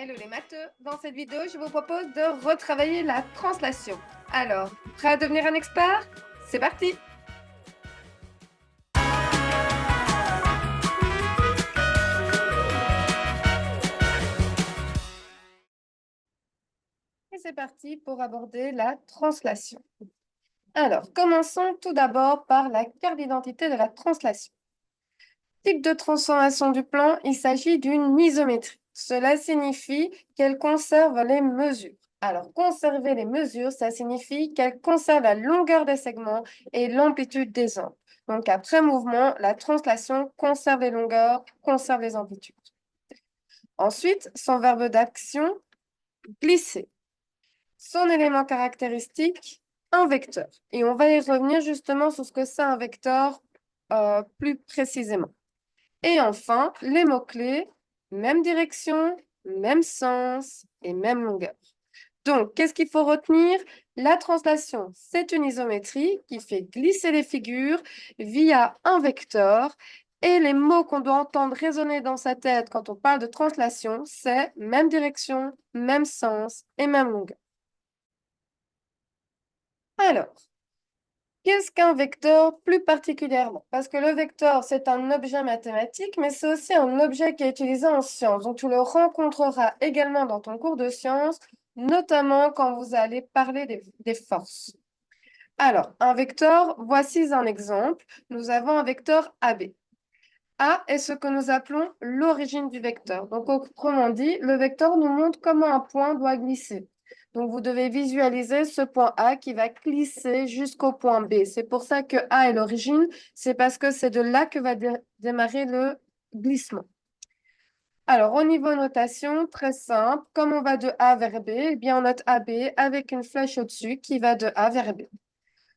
Hello les matheux, dans cette vidéo je vous propose de retravailler la translation. Alors, prêt à devenir un expert? C'est parti! Et c'est parti pour aborder la translation. Alors, commençons tout d'abord par la carte d'identité de la translation. Type de transformation du plan, il s'agit d'une isométrie. Cela signifie qu'elle conserve les mesures. Alors, conserver les mesures, ça signifie qu'elle conserve la longueur des segments et l'amplitude des angles. Donc, après mouvement, la translation conserve les longueurs, conserve les amplitudes. Ensuite, son verbe d'action, glisser. Son élément caractéristique, un vecteur. Et on va y revenir justement sur ce que c'est un vecteur plus précisément. Et enfin, les mots-clés, même direction, même sens et même longueur. Donc, qu'est-ce qu'il faut retenir? La translation, c'est une isométrie qui fait glisser les figures via un vecteur. Et les mots qu'on doit entendre résonner dans sa tête quand on parle de translation, c'est même direction, même sens et même longueur. Alors, qu'est-ce qu'un vecteur plus particulièrement? Parce que le vecteur, c'est un objet mathématique, mais c'est aussi un objet qui est utilisé en sciences. Donc, tu le rencontreras également dans ton cours de sciences, notamment quand vous allez parler des forces. Alors, un vecteur, voici un exemple. Nous avons un vecteur AB. A est ce que nous appelons l'origine du vecteur. Donc, autrement dit, le vecteur nous montre comment un point doit glisser. Donc, vous devez visualiser ce point A qui va glisser jusqu'au point B. C'est pour ça que A est l'origine, c'est parce que c'est de là que va démarrer le glissement. Alors, au niveau notation, très simple, comme on va de A vers B, eh bien, on note AB avec une flèche au-dessus qui va de A vers B.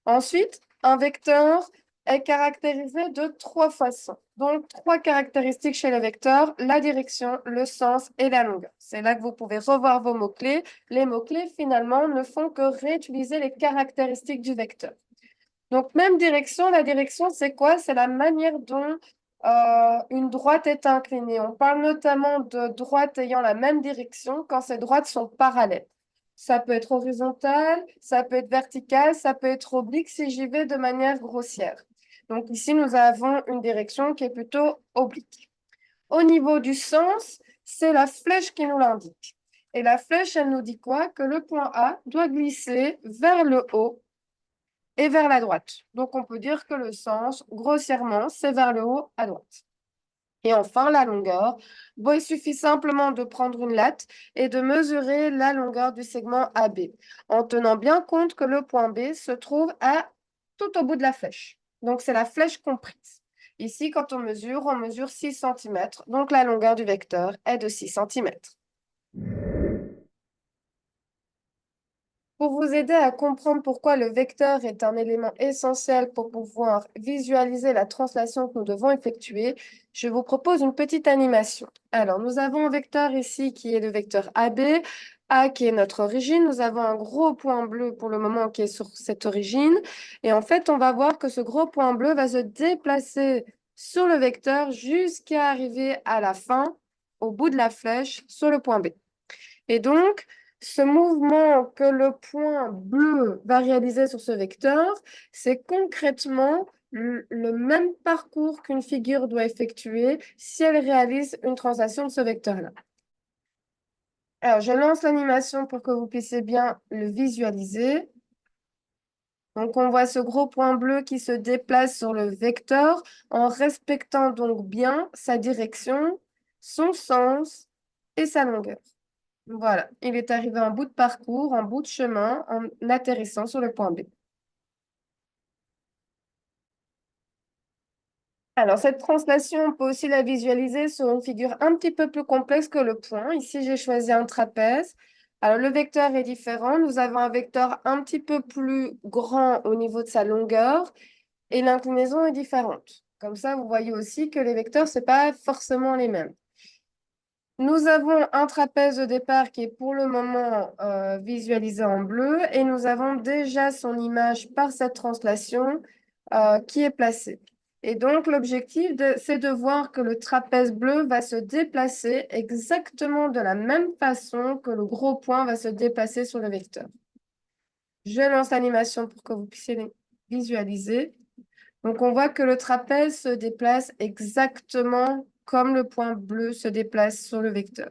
Ensuite, un vecteur est caractérisé de trois façons. Donc, trois caractéristiques chez le vecteur, la direction, le sens et la longueur. C'est là que vous pouvez revoir vos mots-clés. Les mots-clés, finalement, ne font que réutiliser les caractéristiques du vecteur. Donc, même direction, la direction, c'est quoi? C'est la manière dont une droite est inclinée. On parle notamment de droites ayant la même direction quand ces droites sont parallèles. Ça peut être horizontal, ça peut être vertical, ça peut être oblique si j'y vais de manière grossière. Donc ici, nous avons une direction qui est plutôt oblique. Au niveau du sens, c'est la flèche qui nous l'indique. Et la flèche, elle nous dit quoi? Que le point A doit glisser vers le haut et vers la droite. Donc, on peut dire que le sens, grossièrement, c'est vers le haut à droite. Et enfin, la longueur. Bon, il suffit simplement de prendre une latte et de mesurer la longueur du segment AB, en tenant bien compte que le point B se trouve tout au bout de la flèche. Donc, c'est la flèche comprise. Ici, quand on mesure 6 cm. Donc, la longueur du vecteur est de 6 cm. Pour vous aider à comprendre pourquoi le vecteur est un élément essentiel pour pouvoir visualiser la translation que nous devons effectuer, je vous propose une petite animation. Alors, nous avons un vecteur ici qui est le vecteur AB, A qui est notre origine. Nous avons un gros point bleu pour le moment qui est sur cette origine. Et en fait, on va voir que ce gros point bleu va se déplacer sur le vecteur jusqu'à arriver à la fin, au bout de la flèche, sur le point B. Et donc, ce mouvement que le point bleu va réaliser sur ce vecteur, c'est concrètement le même parcours qu'une figure doit effectuer si elle réalise une translation de ce vecteur-là. Alors, je lance l'animation pour que vous puissiez bien le visualiser. Donc, on voit ce gros point bleu qui se déplace sur le vecteur en respectant donc bien sa direction, son sens et sa longueur. Voilà, il est arrivé en bout de parcours, en bout de chemin, en atterrissant sur le point B. Alors, cette translation, on peut aussi la visualiser sur une figure un petit peu plus complexe que le point. Ici, j'ai choisi un trapèze. Alors, le vecteur est différent. Nous avons un vecteur un petit peu plus grand au niveau de sa longueur et l'inclinaison est différente. Comme ça, vous voyez aussi que les vecteurs, ce n'est pas forcément les mêmes. Nous avons un trapèze de départ qui est pour le moment visualisé en bleu et nous avons déjà son image par cette translation qui est placée. Et donc, l'objectif, c'est de voir que le trapèze bleu va se déplacer exactement de la même façon que le gros point va se déplacer sur le vecteur. Je lance l'animation pour que vous puissiez les visualiser. Donc, on voit que le trapèze se déplace exactement comme le point bleu se déplace sur le vecteur,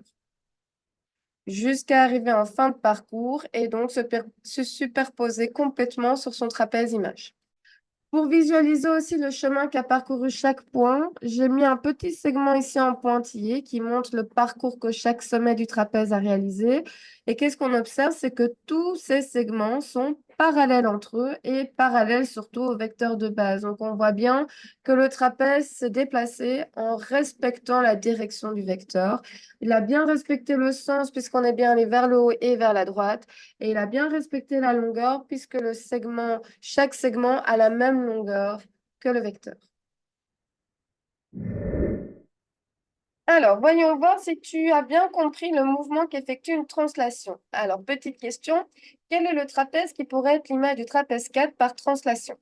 jusqu'à arriver en fin de parcours et donc se superposer complètement sur son trapèze image. Pour visualiser aussi le chemin qu'a parcouru chaque point, j'ai mis un petit segment ici en pointillé qui montre le parcours que chaque sommet du trapèze a réalisé. Et qu'est-ce qu'on observe? C'est que tous ces segments sont parallèles entre eux et parallèles surtout au vecteur de base. Donc on voit bien que le trapèze s'est déplacé en respectant la direction du vecteur. Il a bien respecté le sens puisqu'on est bien allé vers le haut et vers la droite. Et il a bien respecté la longueur puisque chaque segment a la même longueur que le vecteur. Alors, voyons voir si tu as bien compris le mouvement qu'effectue une translation. Alors, petite question, quel est le trapèze qui pourrait être l'image du trapèze 4 par translation?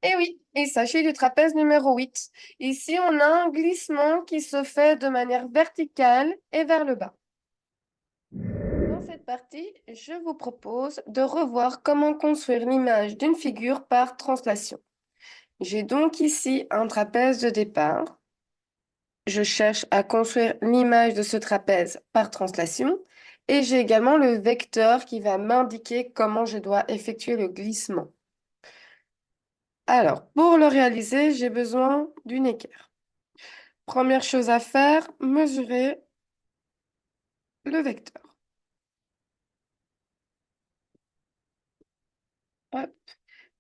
Eh oui, il s'agit du trapèze numéro 8. Ici, on a un glissement qui se fait de manière verticale et vers le bas. Dans cette partie, je vous propose de revoir comment construire l'image d'une figure par translation. J'ai donc ici un trapèze de départ. Je cherche à construire l'image de ce trapèze par translation. Et j'ai également le vecteur qui va m'indiquer comment je dois effectuer le glissement. Alors, pour le réaliser, j'ai besoin d'une équerre. Première chose à faire, mesurer le vecteur. Hop.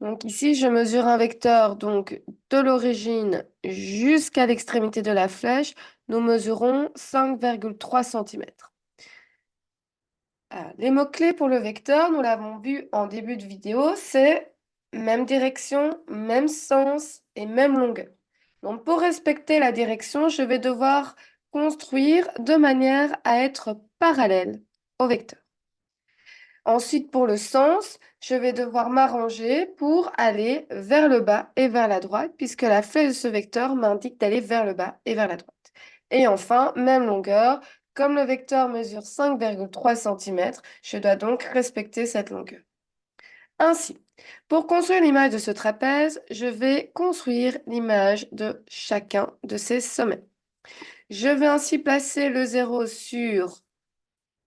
Donc ici, je mesure un vecteur donc de l'origine jusqu'à l'extrémité de la flèche. Nous mesurons 5,3 cm. Les mots-clés pour le vecteur, nous l'avons vu en début de vidéo, c'est même direction, même sens et même longueur. Donc pour respecter la direction, je vais devoir construire de manière à être parallèle au vecteur. Ensuite, pour le sens, je vais devoir m'arranger pour aller vers le bas et vers la droite, puisque la flèche de ce vecteur m'indique d'aller vers le bas et vers la droite. Et enfin, même longueur, comme le vecteur mesure 5,3 cm, je dois donc respecter cette longueur. Ainsi, pour construire l'image de ce trapèze, je vais construire l'image de chacun de ces sommets. Je vais ainsi placer le 0 sur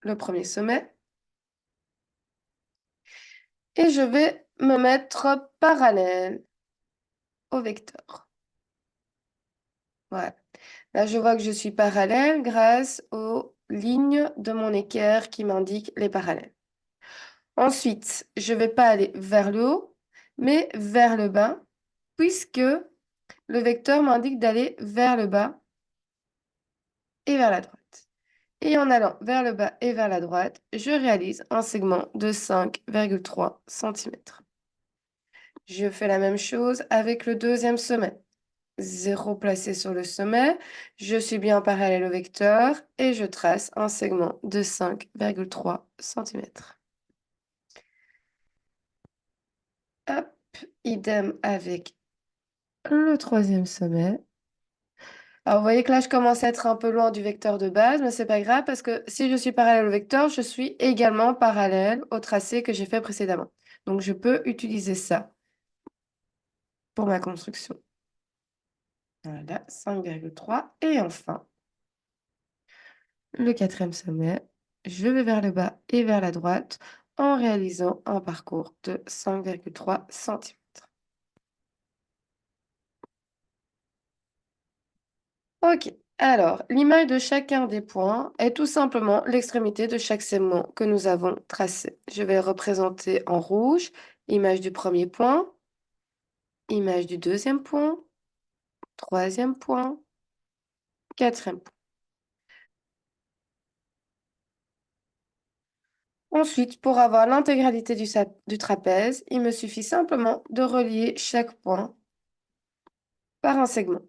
le premier sommet, et je vais me mettre parallèle au vecteur. Voilà. Là, je vois que je suis parallèle grâce aux lignes de mon équerre qui m'indiquent les parallèles. Ensuite, je ne vais pas aller vers le haut, mais vers le bas, puisque le vecteur m'indique d'aller vers le bas et vers la droite. Et en allant vers le bas et vers la droite, je réalise un segment de 5,3 cm. Je fais la même chose avec le deuxième sommet. 0 placé sur le sommet, je suis bien parallèle au vecteur et je trace un segment de 5,3 cm. Hop, idem avec le troisième sommet. Alors, vous voyez que là, je commence à être un peu loin du vecteur de base, mais c'est pas grave parce que si je suis parallèle au vecteur, je suis également parallèle au tracé que j'ai fait précédemment. Donc, je peux utiliser ça pour ma construction. Voilà, 5,3. Et enfin, le quatrième sommet, je vais vers le bas et vers la droite en réalisant un parcours de 5,3 cm. Ok, alors l'image de chacun des points est tout simplement l'extrémité de chaque segment que nous avons tracé. Je vais représenter en rouge image du premier point, image du deuxième point, troisième point, quatrième point. Ensuite, pour avoir l'intégralité du trapèze, il me suffit simplement de relier chaque point par un segment.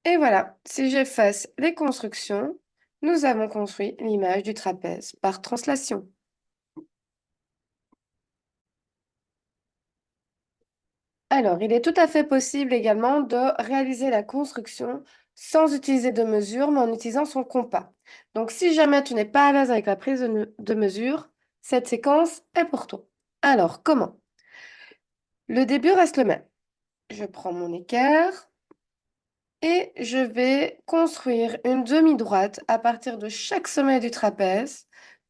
Et voilà, si j'efface les constructions, nous avons construit l'image du trapèze par translation. Alors, il est tout à fait possible également de réaliser la construction sans utiliser de mesure, mais en utilisant son compas. Donc, si jamais tu n'es pas à l'aise avec la prise de mesure, cette séquence est pour toi. Alors, comment? Le début reste le même. Je prends mon équerre et je vais construire une demi-droite à partir de chaque sommet du trapèze,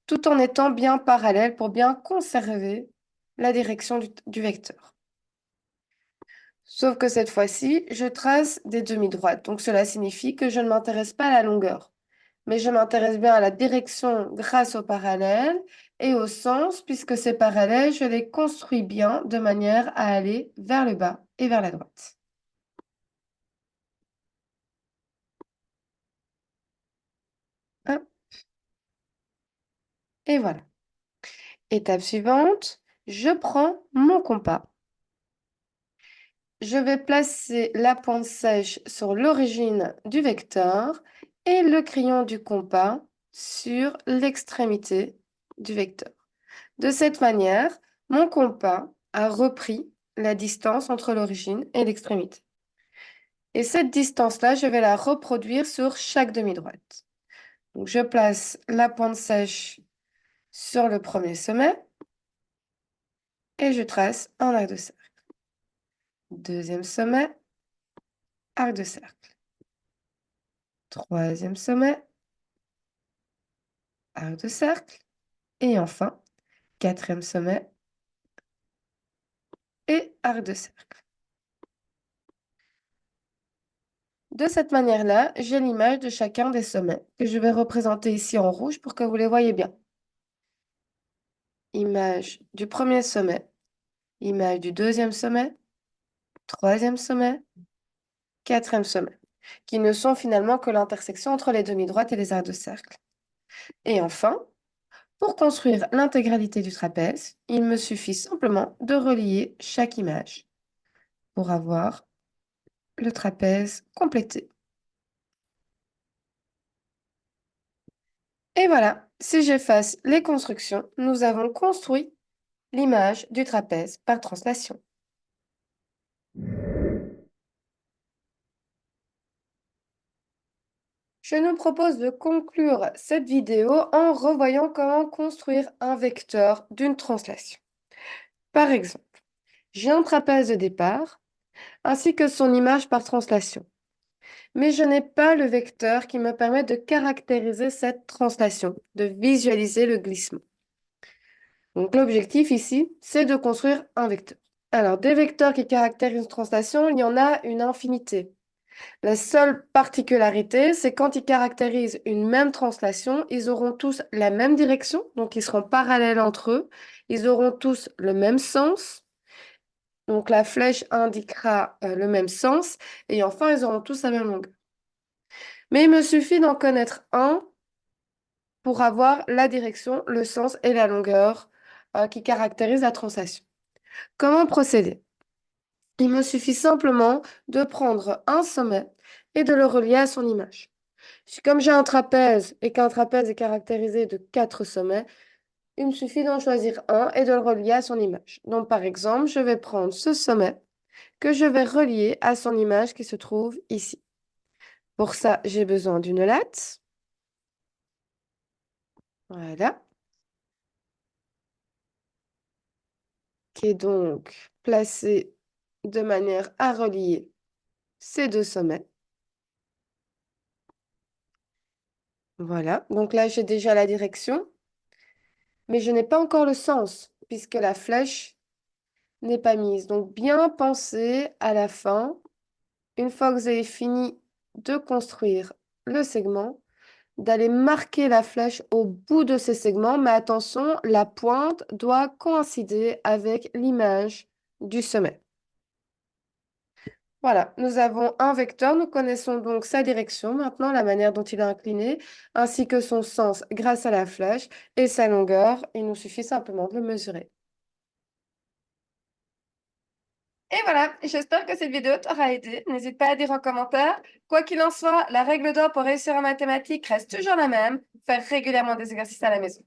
tout en étant bien parallèle pour bien conserver la direction du vecteur. Sauf que cette fois-ci, je trace des demi-droites. Donc cela signifie que je ne m'intéresse pas à la longueur, mais je m'intéresse bien à la direction grâce au parallèle et au sens, puisque ces parallèles, je les construis bien de manière à aller vers le bas et vers la droite. Hop, et voilà. Étape suivante, je prends mon compas. Je vais placer la pointe sèche sur l'origine du vecteur et le crayon du compas sur l'extrémité du vecteur. De cette manière, mon compas a repris la distance entre l'origine et l'extrémité. Et cette distance-là, je vais la reproduire sur chaque demi-droite. Donc, je place la pointe sèche sur le premier sommet et je trace un arc de cercle. Deuxième sommet, arc de cercle. Troisième sommet, arc de cercle. Et enfin, quatrième sommet et arc de cercle. De cette manière-là, j'ai l'image de chacun des sommets que je vais représenter ici en rouge pour que vous les voyez bien. Image du premier sommet, image du deuxième sommet, troisième sommet, quatrième sommet, qui ne sont finalement que l'intersection entre les demi-droites et les arcs de cercle. Et enfin, pour construire l'intégralité du trapèze, il me suffit simplement de relier chaque image pour avoir le trapèze complété. Et voilà, si j'efface les constructions, nous avons construit l'image du trapèze par translation. Je nous propose de conclure cette vidéo en revoyant comment construire un vecteur d'une translation. Par exemple, j'ai un trapèze de départ ainsi que son image par translation. Mais je n'ai pas le vecteur qui me permet de caractériser cette translation, de visualiser le glissement. Donc l'objectif ici, c'est de construire un vecteur. Alors, des vecteurs qui caractérisent une translation, il y en a une infinité. La seule particularité, c'est quand ils caractérisent une même translation, ils auront tous la même direction, donc ils seront parallèles entre eux, ils auront tous le même sens, donc la flèche indiquera le même sens, et enfin, ils auront tous la même longueur. Mais il me suffit d'en connaître un pour avoir la direction, le sens et la longueur qui caractérisent la translation. Comment procéder? Il me suffit simplement de prendre un sommet et de le relier à son image. Comme j'ai un trapèze et qu'un trapèze est caractérisé de 4 sommets, il me suffit d'en choisir un et de le relier à son image. Donc par exemple, je vais prendre ce sommet que je vais relier à son image qui se trouve ici. Pour ça, j'ai besoin d'une latte. Voilà. Qui est donc placée de manière à relier ces deux sommets. Voilà, donc là j'ai déjà la direction, mais je n'ai pas encore le sens, puisque la flèche n'est pas mise. Donc bien penser à la fin, une fois que vous avez fini de construire le segment, d'aller marquer la flèche au bout de ces segments, mais attention, la pointe doit coïncider avec l'image du sommet. Voilà, nous avons un vecteur, nous connaissons donc sa direction, maintenant la manière dont il est incliné, ainsi que son sens grâce à la flèche et sa longueur. Il nous suffit simplement de le mesurer. Et voilà, j'espère que cette vidéo t'aura aidé. N'hésite pas à dire en commentaire. Quoi qu'il en soit, la règle d'or pour réussir en mathématiques reste toujours la même, faire régulièrement des exercices à la maison.